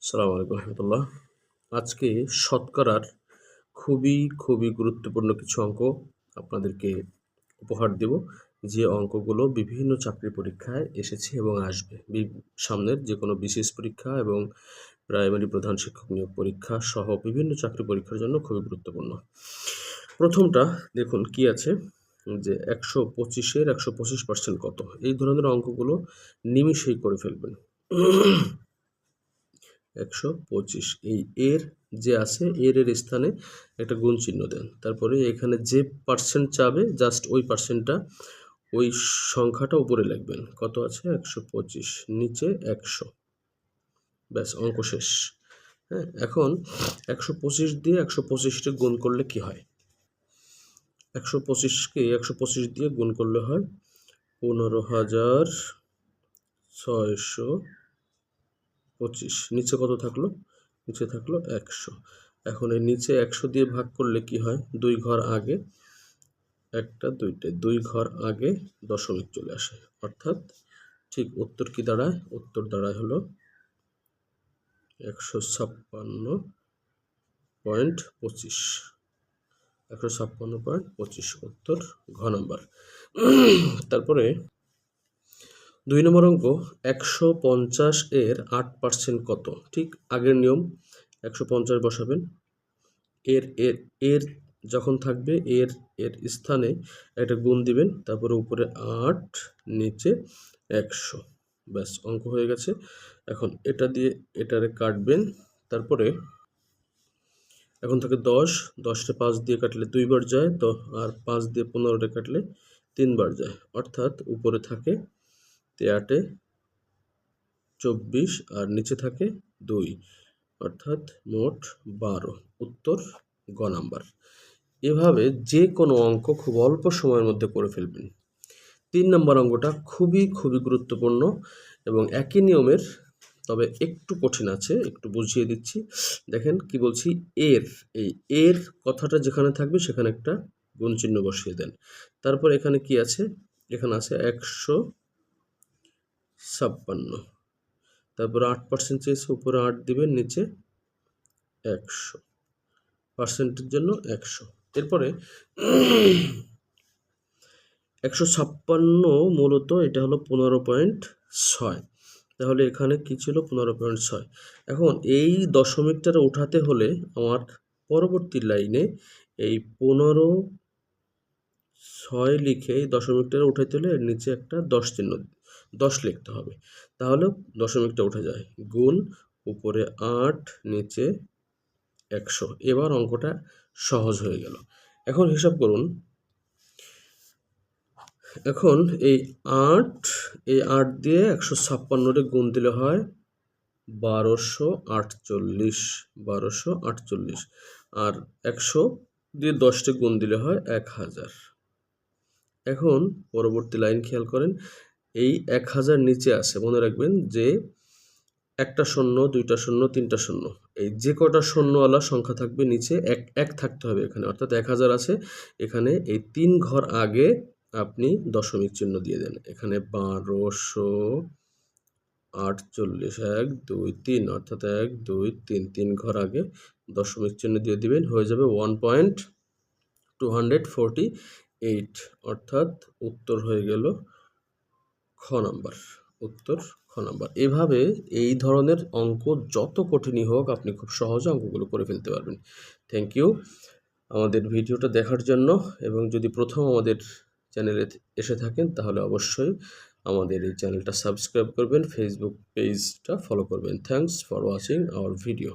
আসসালামু আলাইকুম রহমতুল্লাহ। আজকে শতকরার খুবই গুরুত্বপূর্ণ কিছু অঙ্ক আপনাদেরকে উপহার দেব, যে অঙ্কগুলো বিভিন্ন চাকরি পরীক্ষায় এসেছে এবং আসবে। সামনের যে কোনো বিশেষ পরীক্ষা এবং প্রাইমারি প্রধান শিক্ষক নিয়োগ পরীক্ষা সহ বিভিন্ন চাকরি পরীক্ষার জন্য খুবই গুরুত্বপূর্ণ। প্রথমটা দেখুন কি আছে, যে 125-এর 125% কত? এই ধরনের অঙ্কগুলো নিমিষেই করে ফেলবেন। 125, এই এর যে আছে এর স্থানে একটা গুণ চিহ্ন দেন, তারপরে এখানে যে পার্সেন্ট চাবে জাস্ট ওই পার্সেন্টটা, ওই সংখ্যাটা উপরে লিখবেন। কত আছে? 125, নিচে 100, ব্যাস অঙ্ক শেষ। হ্যাঁ, এখন 125 দিয়ে 125টা গুণ করলে কি হয়? 125কে 125 দিয়ে গুণ করলে হয় 15,625। নিচে কত থাকলো? নিচে থাকলো 100। এখন এই নিচে 100 দিয়ে ভাগ করলে কি হয়? 2 ঘর আগে, একটা দুইটা, 2 ঘর আগে দশমিক চলে আসে, অর্থাৎ ঠিক উত্তর কি দাঁড়ায়? উত্তর দাঁড়ায় হলো 156.25। 156.25 উত্তর ঘ নাম্বার। তারপরে 2 নম্বর অঙ্ক, 150 এর 8% কত? ঠিক আগের নিয়ম, 150 বসাবেন, এর এর এর যখন থাকবে এর এর স্থানে একটা গুণ দিবেন, তারপরে উপরে 8, নিচে 100, ব্যাস অঙ্ক হয়ে গেছে। এখন এটা দিয়ে এটারে কাটবেন, তারপরে এখন থাকে 10, 10টা 5 দিয়ে কাটলে 2 বার যায়, তো আর 5 দিয়ে 15টা কাটলে 3 বার যায়, অর্থাৎ উপরে থাকে 8 24 আর নিচে থাকে 2, অর্থাৎ মোট 12, উত্তর গ নাম্বার। এভাবে যে কোনো অঙ্ক খুব অল্প সময়ের মধ্যে করে ফেলবেন। 3 নম্বর অঙ্কটা খুবই গুরুত্বপূর্ণ এবং একই নিয়মের, তবে একটু কঠিন আছে, একটু বুঝিয়ে দিচ্ছি। দেখেন কি বলছি, এর এই এর কথাটা যেখানে থাকবে সেখানে একটা গুণ চিহ্ন বসিয়ে দেন। তারপর এখানে কি আছে? এখানে আছে 156, তারপরে 8% চেয়েছে, উপরে 8 দিবেন, নিচে 100, পার্সেন্টের জন্য 100। এরপরে 156 মূলত এটা হলো 15.6, তাহলে এখানে কি ছিল? 15.6। এখন এই দশমিকটা উঠাতে হলে আমার পরবর্তী লাইনে এই 15.6 লিখে এই দশমিকটা উঠাতে হলে এর নিচে একটা 10 চিহ্ন, 10 লিখতে হবে, তাহলে দশমিকটা উঠে যায়। গুণ, উপরে 8, নিচে 100। এবার অঙ্কটা সহজ হয়ে গেল। এখন হিসাব করুন। এখন এই 8 দিয়ে 156 গুণ দিলে হয় 1248, আর 100 দিয়ে 10টা গুণ দিলে হয় 1000। এখন পরবর্তী লাইন খেয়াল করেন, এই 1000 নিচে আছে, মনে রাখবেন যে একটা শূন্য, দুইটা শূন্য, তিনটা শূন্য, এই যে কটা শূন্যওয়ালা সংখ্যা থাকবে নিচে এক থাকতে হবে এখানে, অর্থাৎ 1000 আছে। এখানে এই 3 ঘর আগে আপনি দশমিক চিহ্ন দিয়ে দেন, এখানে 1248, 1 2 3, অর্থাৎ 1 2 3, 3 ঘর আগে দশমিক চিহ্ন দিয়ে দিবেন, হয়ে যাবে 1.248, অর্থাৎ উত্তর হয়ে গেল খ নাম্বার, উত্তর খ নাম্বার। এভাবে এই ধরনের অঙ্ক যত কঠিনই হোক আপনি খুব সহজে অঙ্কগুলো করে ফেলতে পারবেন। থ্যাংক ইউ আমাদের ভিডিওটা দেখার জন্য, এবং যদি প্রথম আমাদের চ্যানেলে এসে থাকেন তাহলে অবশ্যই আমাদের এই চ্যানেলটা সাবস্ক্রাইব করবেন, ফেসবুক পেজটা ফলো করবেন। Thanks for watching hour video.